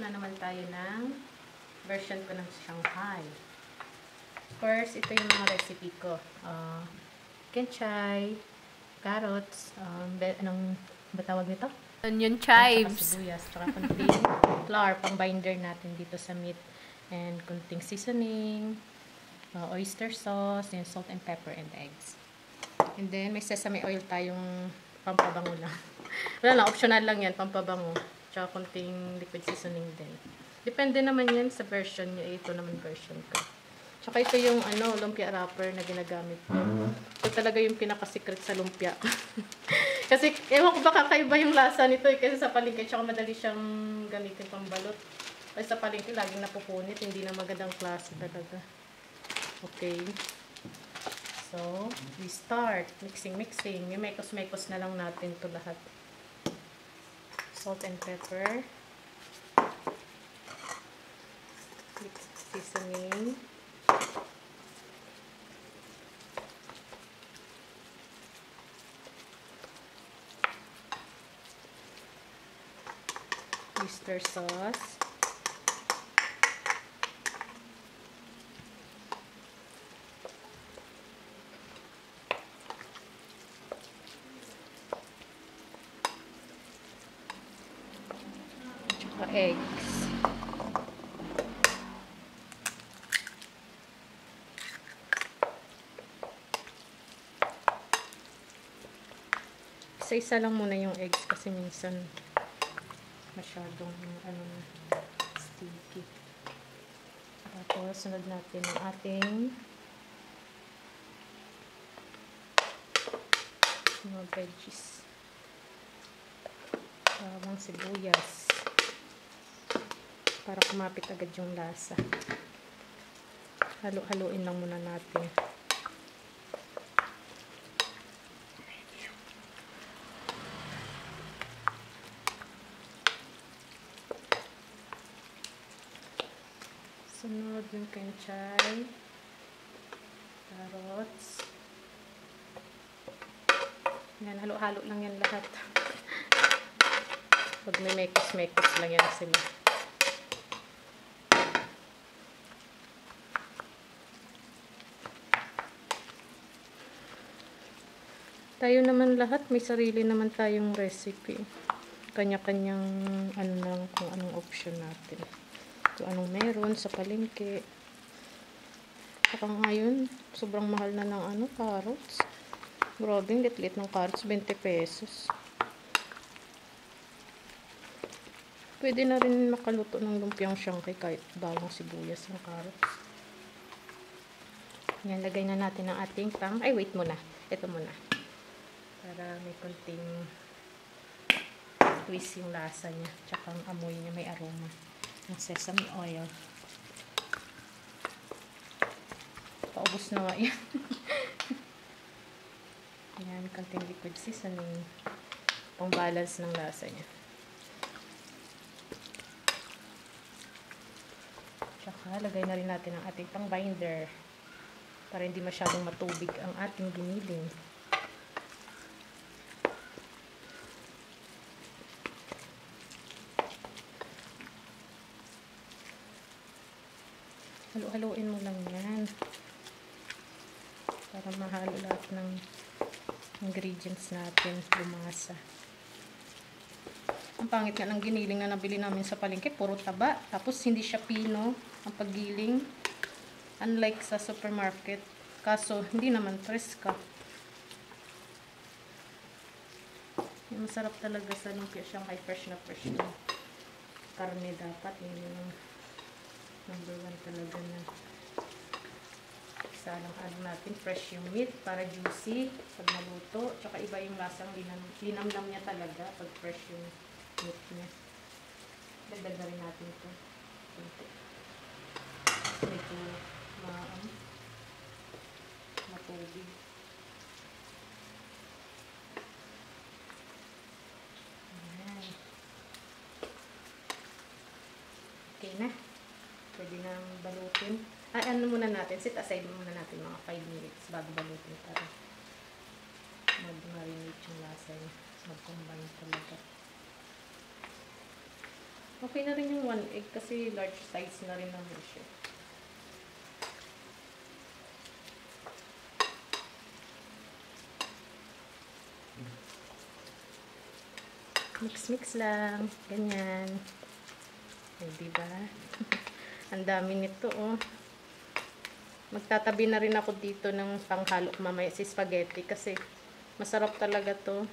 Magluto na naman tayo ng version ko ng Shanghai. First, ito yung mga recipe ko. Kenchay, carrots, anong ba tawag nito? Onion chives. Sibuyas, tsaka kunting flour, pang binder natin dito sa meat. And kunting seasoning, oyster sauce, and salt and pepper and eggs. And then, may sesame oil tayong pampabango lang. Wala lang, optional lang yan, pampabango. Tsaka kunting liquid seasoning din. Depende naman yan sa version niya. Ito naman version ko. Tsaka ito yung lumpia wrapper na ginagamit ko. Ito talaga yung pinaka-secret sa lumpia. Kasi, ewan ko baka kakaiba yung lasa nito eh. Kasi sa palengke, tsaka madali siyang gamitin pang balot. Kasi sa palengke, laging napupunit. Hindi na magandang klase talaga. Okay. So, we start mixing. Yung mekos-mekos na lang natin to lahat. Salt and pepper. Seasoning. Oyster sauce. Eggs. Isa-isa lang muna yung eggs kasi minsan masyadong sticky. Tapos sunod natin ang ating mga veggies. Bawang, sibuyas. Para kumapit agad yung lasa. Halo-haluin lang muna natin. Sunod yung kenchay, carrots. Yan, halo-halo lang yan lahat. Pag may mekos-mekos lang yan sila. Tayo naman lahat, may sarili naman tayong recipe. Kanya-kanyang lang kung anong option natin. Kung anong meron sa palengke. Saka ngayon, sobrang mahal na ng carrots. Grabe, lit-lit ng carrots, 20 pesos. Pwede na rin makaluto ng lumpiang Shanghai kahit bawang sibuyas ng carrots. Yan, lagay na natin ang ating ay, wait muna. Ito muna. Para may konting twist yung lasa niya. Tsaka ang amoy niya, may aroma. Ng sesame oil. Paubos na nga yan. Yan, konting liquid seasoning. Pang balance ng lasa niya. Tsaka, lagay na rin natin ang ating pang binder. Para hindi masyadong matubig ang ating giniling. Halo-haloin mo lang yan. Para mahalo lahat ng ingredients natin. Lumasa. Ang pangit nga ng giniling na nabili namin sa palengke. Puro taba. Tapos hindi siya pino ang paggiling. Unlike sa supermarket. Kaso hindi naman freska. Yung masarap talaga sa lumpia Shanghai. Fresh na karne dapat. Yun yung number 1 talaga na isalang natin fresh yung meat para juicy pag naluto. Tsaka iba yung lasang linamnam niya talaga pag fresh yung meat niya. Dagdag na rin natin ito. Ito matubig. Ayan. Okay na. Pwede nang balutin. Ano muna natin? Set aside muna natin mga 5 minutes bago balutin para mag-marinate yung lasa niya. Mag-combine talaga. Okay na rin yung 1 egg kasi large size na rin naman siya. Mix-mix lang. Ganyan. Ay, diba? Ang dami nito, oh. Magtatabi na rin ako dito ng panghalo mamaya si spaghetti kasi masarap talaga to.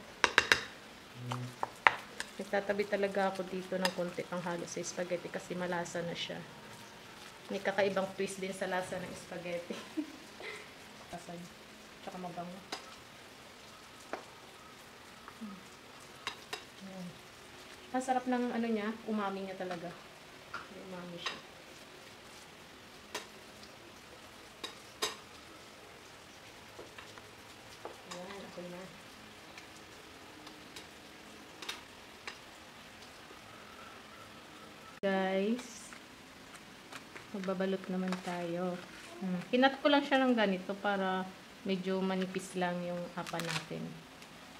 Magtatabi talaga ako dito ng konti panghalo sa spaghetti kasi malasa na siya. May kakaibang twist din sa lasa ng spaghetti. Kasay. Tsaka mabango. Ang sarap ng ano niya, umami niya talaga. Umami siya. Ayan, ako na. Guys, magbabalot naman tayo. Kinat ko lang siya ng ganito para medyo manipis lang yung apa natin.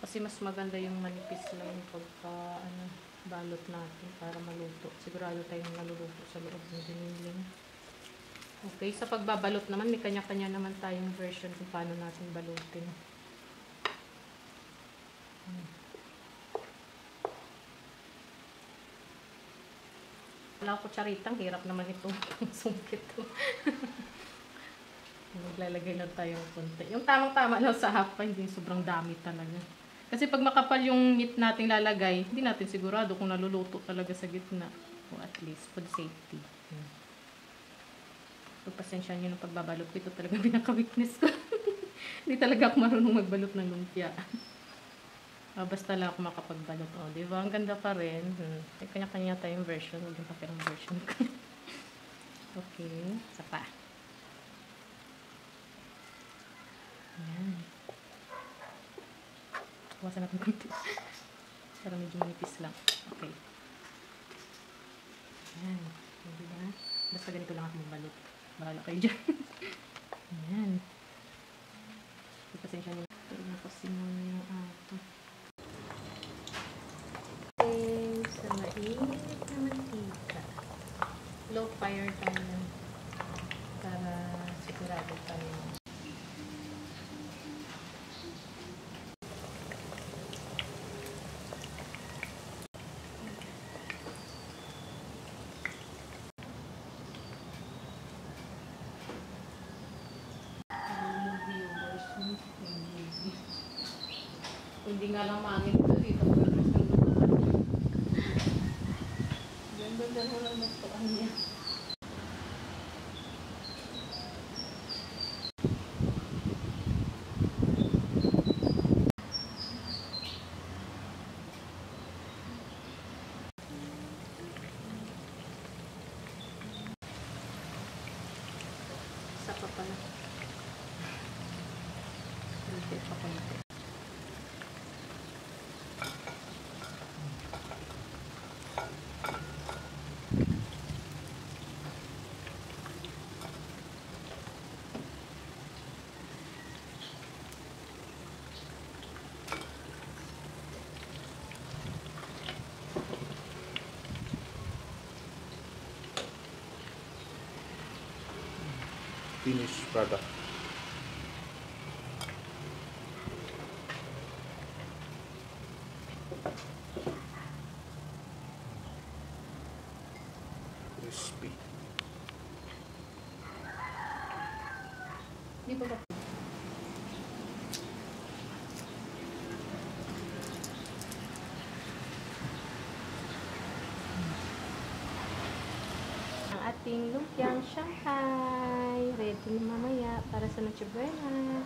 Kasi mas maganda yung manipis lang pagka balot natin para maluto. Sigurado tayong naluluto sa loob ng diniling. Okay, sa pagbabalot naman, may kanya-kanya naman tayong version kung paano natin balutin. Wala ko charitang, hirap naman ito. Sungkit to. Maglalagay lang tayong konti. Yung tamang-tama lang sa half pa, hindi sobrang dami talaga. Kasi pag makapal yung meat natin lalagay, hindi natin sigurado kung naluluto talaga sa gitna. O at least, food safety. Pagpasensya nyo ng pagbabalot ko, ito talaga pinaka-weakness ko. Hindi talaga ako marunong magbalot ng lumpia. Basta lang ako makapagbalot. O, diba? Ang ganda pa rin. May kanya-kanya tayong version. Huwag yung papel ang version ko. Okay. Isa pa. Ayan. Kawasan natin konti. Para medyo manipis lang. Okay. Ayan. Diba? Basta ganito lang ako magbalot. Bahala kayo dyan. Ayan. Pasensya nyo. Tignan ko muna yung ato. Okay. Sa mainit na mantika. Low fire tayo. Para sigurado tayo. Hindi nga lang mangin ito dito. Ganda mo lang magtuan niya. Isa pa pala. Hindi pa konti. Finished product. Crispy. Di ba ba? Ang ating lumpiang Shanghai. Ready na mamaya para sa Noche Buena.